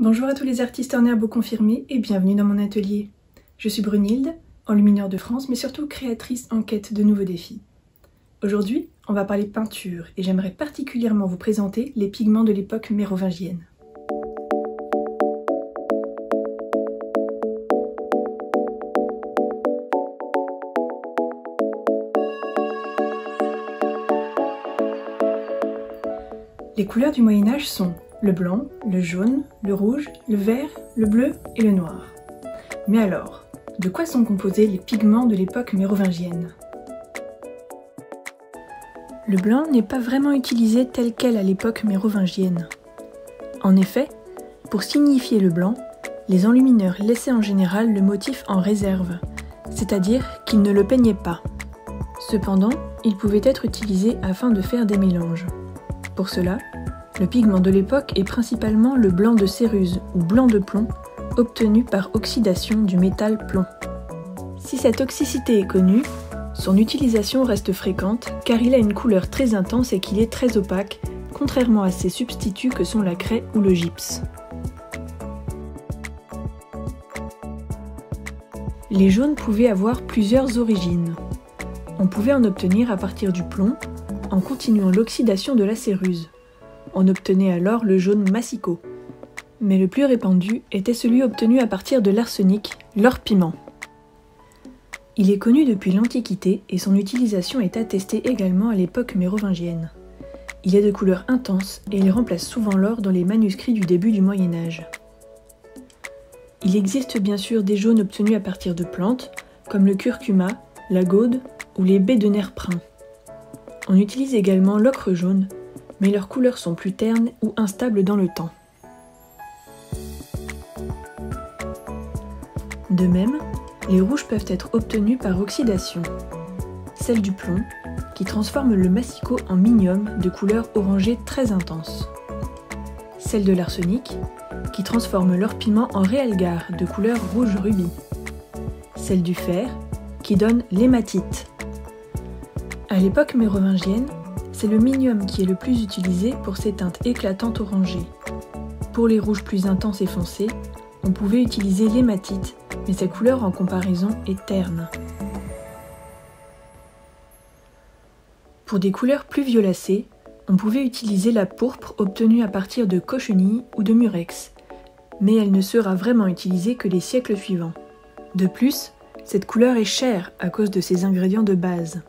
Bonjour à tous les artistes en herbe confirmés et bienvenue dans mon atelier. Je suis Brunhilde, enlumineur de France mais surtout créatrice en quête de nouveaux défis. Aujourd'hui, on va parler peinture et j'aimerais particulièrement vous présenter les pigments de l'époque mérovingienne. Les couleurs du Moyen-Âge sont le blanc, le jaune, le rouge, le vert, le bleu et le noir. Mais alors, de quoi sont composés les pigments de l'époque mérovingienne? Le blanc n'est pas vraiment utilisé tel quel à l'époque mérovingienne. En effet, pour signifier le blanc, les enlumineurs laissaient en général le motif en réserve, c'est-à-dire qu'ils ne le peignaient pas. Cependant, il pouvait être utilisé afin de faire des mélanges. Pour cela, le pigment de l'époque est principalement le blanc de céruse ou blanc de plomb, obtenu par oxydation du métal plomb. Si cette oxycité est connue, son utilisation reste fréquente car il a une couleur très intense et qu'il est très opaque, contrairement à ses substituts que sont la craie ou le gypse. Les jaunes pouvaient avoir plusieurs origines. On pouvait en obtenir à partir du plomb, en continuant l'oxydation de la céruse. On obtenait alors le jaune massicot. Mais le plus répandu était celui obtenu à partir de l'arsenic, l'or-piment. Il est connu depuis l'Antiquité et son utilisation est attestée également à l'époque mérovingienne. Il est de couleur intense et il remplace souvent l'or dans les manuscrits du début du Moyen-Âge. Il existe bien sûr des jaunes obtenus à partir de plantes, comme le curcuma, la gaude ou les baies de nerfs bruns. On utilise également l'ocre jaune, mais leurs couleurs sont plus ternes ou instables dans le temps. De même, les rouges peuvent être obtenus par oxydation. Celle du plomb, qui transforme le massicot en minium de couleur orangée très intense. Celle de l'arsenic, qui transforme l'or-piment en réalgar de couleur rouge rubis. Celle du fer, qui donne l'hématite. À l'époque mérovingienne, c'est le minium qui est le plus utilisé pour ses teintes éclatantes orangées. Pour les rouges plus intenses et foncés, on pouvait utiliser l'hématite, mais sa couleur en comparaison est terne. Pour des couleurs plus violacées, on pouvait utiliser la pourpre obtenue à partir de cochenille ou de murex, mais elle ne sera vraiment utilisée que les siècles suivants. De plus, cette couleur est chère à cause de ses ingrédients de base.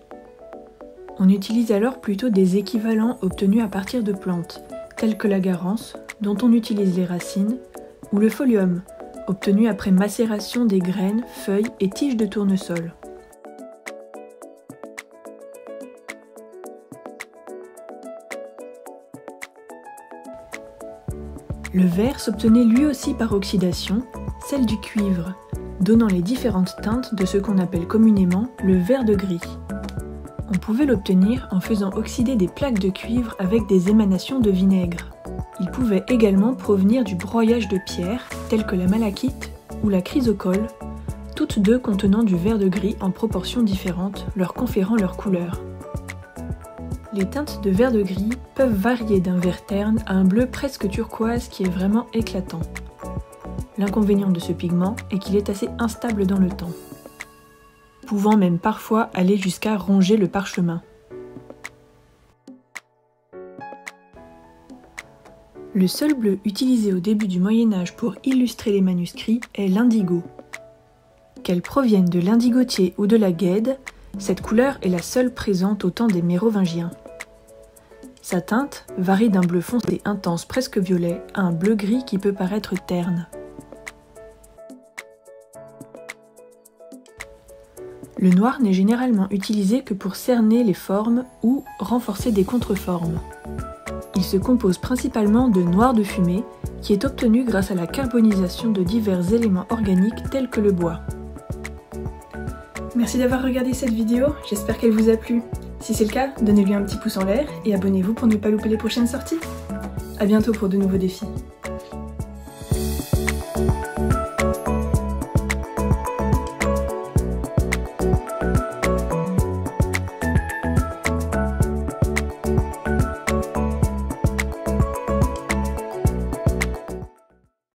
On utilise alors plutôt des équivalents obtenus à partir de plantes, telles que la garance, dont on utilise les racines, ou le pholium, obtenu après macération des graines, feuilles et tiges de tournesol. Le vert s'obtenait lui aussi par oxydation, celle du cuivre, donnant les différentes teintes de ce qu'on appelle communément le vert de gris. On pouvait l'obtenir en faisant oxyder des plaques de cuivre avec des émanations de vinaigre. Il pouvait également provenir du broyage de pierres, telles que la malachite ou la chrysocole, toutes deux contenant du vert de gris en proportions différentes, leur conférant leur couleur. Les teintes de vert de gris peuvent varier d'un vert terne à un bleu presque turquoise qui est vraiment éclatant. L'inconvénient de ce pigment est qu'il est assez instable dans le temps, pouvant même parfois aller jusqu'à ronger le parchemin. Le seul bleu utilisé au début du Moyen-Âge pour illustrer les manuscrits est l'indigo. Qu'elle provienne de l'indigotier ou de la guède, cette couleur est la seule présente au temps des Mérovingiens. Sa teinte varie d'un bleu foncé intense presque violet à un bleu gris qui peut paraître terne. Le noir n'est généralement utilisé que pour cerner les formes ou renforcer des contreformes. Il se compose principalement de noir de fumée qui est obtenu grâce à la carbonisation de divers éléments organiques tels que le bois. Merci d'avoir regardé cette vidéo, j'espère qu'elle vous a plu. Si c'est le cas, donnez-lui un petit pouce en l'air et abonnez-vous pour ne pas louper les prochaines sorties. A bientôt pour de nouveaux défis.